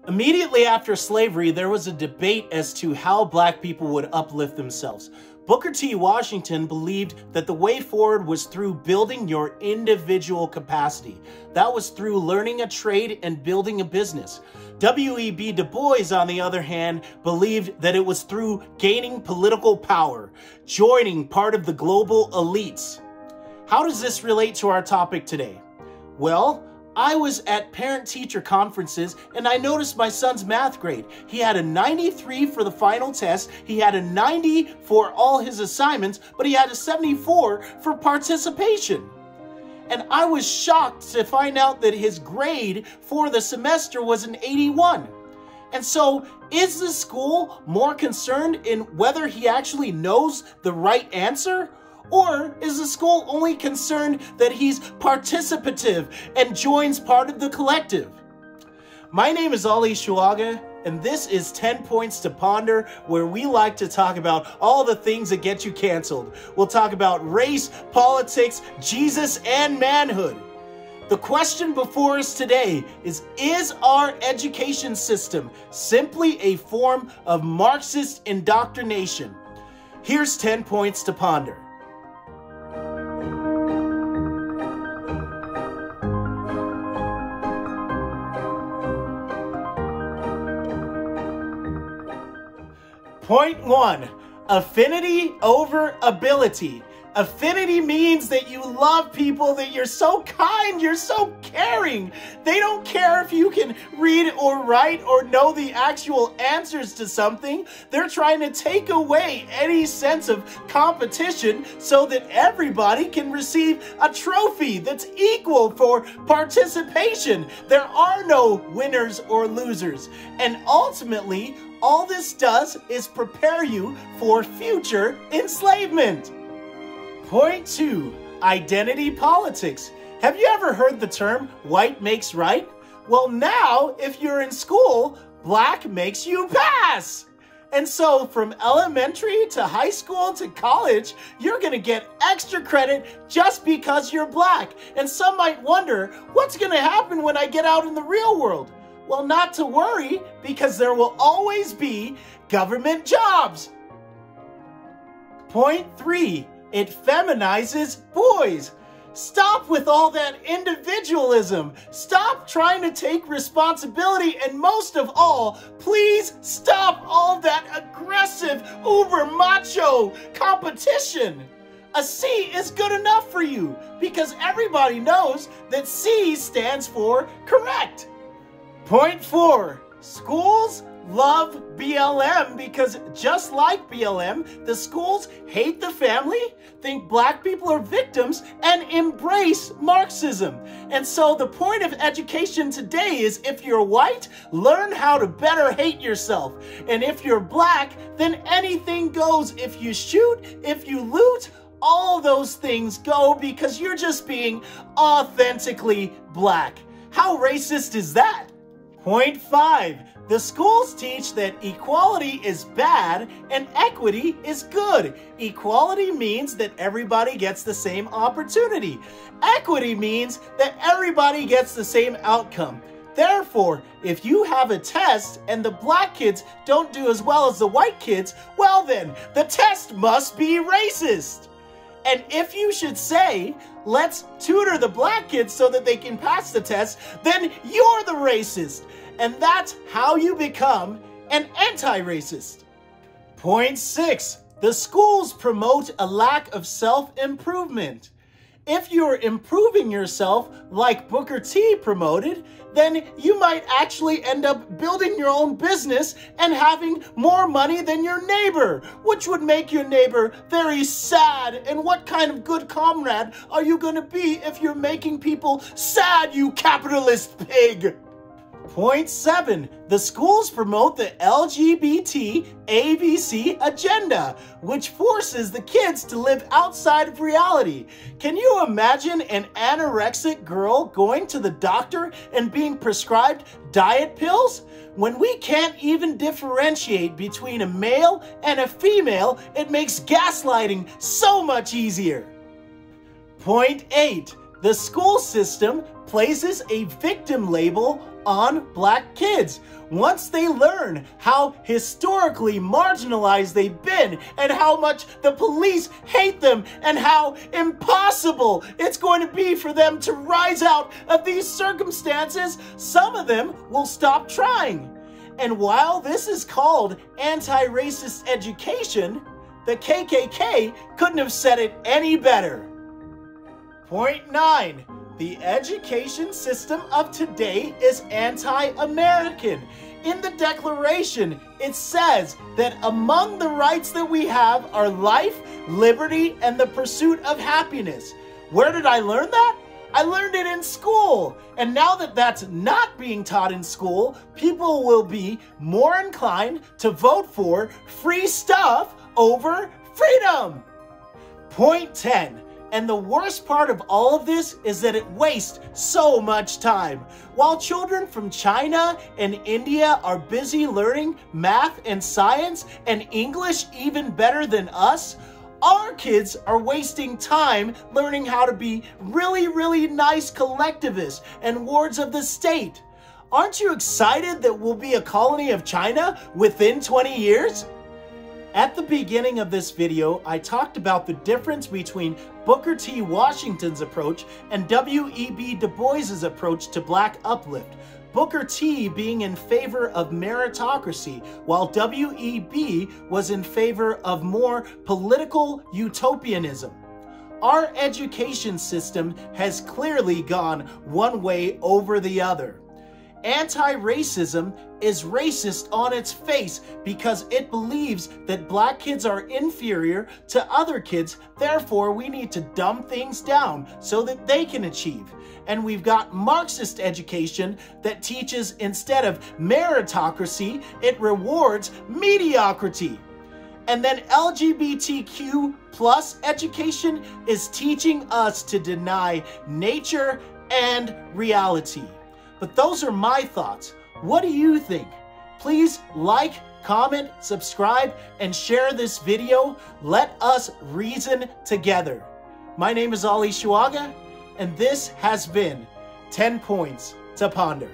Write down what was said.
Immediately after slavery, there was a debate as to how black people would uplift themselves. Booker T. Washington believed that the way forward was through building your individual capacity. That was through learning a trade and building a business. W.E.B. Du Bois, on the other hand, believed that it was through gaining political power, joining part of the global elites. How does this relate to our topic today? Well, I was at parent-teacher conferences and I noticed my son's math grade. He had a 93 for the final test, he had a 90 for all his assignments, but he had a 74 for participation. And I was shocked to find out that his grade for the semester was an 81. And so, is the school more concerned in whether he actually knows the right answer? Or is the school only concerned that he's participative and joins part of the collective? My name is Ali Shuaga, and this is 10 Points to Ponder, where we like to talk about all the things that get you canceled. We'll talk about race, politics, Jesus, and manhood. The question before us today is our education system simply a form of Marxist indoctrination? Here's 10 Points to Ponder. Point 1, affinity over ability. Affinity means that you love people, that you're so kind, you're so caring. They don't care if you can read or write or know the actual answers to something. They're trying to take away any sense of competition so that everybody can receive a trophy that's equal for participation. There are no winners or losers. And ultimately, all this does is prepare you for future enslavement. Point 2, identity politics. Have you ever heard the term white makes right? Well, now, if you're in school, black makes you pass. And so from elementary to high school to college, you're gonna get extra credit just because you're black. And some might wonder, what's gonna happen when I get out in the real world? Well, not to worry, because there will always be government jobs. Point 3, it feminizes boys. Stop with all that individualism. Stop trying to take responsibility, and most of all, please stop all that aggressive, uber macho competition. A C is good enough for you, because everybody knows that C stands for correct. Point 4, schools love BLM because just like BLM, the schools hate the family, think black people are victims, and embrace Marxism. And so the point of education today is if you're white, learn how to better hate yourself. And if you're black, then anything goes. If you shoot, if you loot, all those things go because you're just being authentically black. How racist is that? Point 5. The schools teach that equality is bad and equity is good. Equality means that everybody gets the same opportunity. Equity means that everybody gets the same outcome. Therefore, if you have a test and the black kids don't do as well as the white kids, well then, the test must be racist. And if you should say, let's tutor the black kids so that they can pass the test, then you're the racist. And that's how you become an anti-racist. Point 6, the schools promote a lack of self-improvement. If you're improving yourself like Booker T promoted, then you might actually end up building your own business and having more money than your neighbor, which would make your neighbor very sad. And what kind of good comrade are you going to be if you're making people sad, you capitalist pig? Point 7, the schools promote the LGBT ABC agenda, which forces the kids to live outside of reality. Can you imagine an anorexic girl going to the doctor and being prescribed diet pills? When we can't even differentiate between a male and a female, it makes gaslighting so much easier. Point 8, The school system places a victim label on black kids. Once they learn how historically marginalized they've been and how much the police hate them and how impossible it's going to be for them to rise out of these circumstances, some of them will stop trying. And while this is called anti-racist education, the KKK couldn't have said it any better. Point 9. The education system of today is anti-American. In the Declaration, it says that among the rights that we have are life, liberty, and the pursuit of happiness. Where did I learn that? I learned it in school. And now that that's not being taught in school, people will be more inclined to vote for free stuff over freedom. Point 10. And the worst part of all of this is that it wastes so much time. While children from China and India are busy learning math and science and English even better than us, our kids are wasting time learning how to be really nice collectivists and wards of the state. Aren't you excited that we'll be a colony of China within 20 years? At the beginning of this video, I talked about the difference between Booker T. Washington's approach and W.E.B. Du Bois's approach to black uplift. Booker T being in favor of meritocracy, while W.E.B. was in favor of more political utopianism. Our education system has clearly gone one way over the other. Anti-racism is racist on its face because it believes that black kids are inferior to other kids, therefore we need to dumb things down so that they can achieve. And we've got Marxist education that teaches instead of meritocracy, it rewards mediocrity. And then LGBTQ plus education is teaching us to deny nature and reality. But those are my thoughts. What do you think? Please like, comment, subscribe, and share this video. Let us reason together. My name is Ali Shuaga, and this has been 10 Points to Ponder.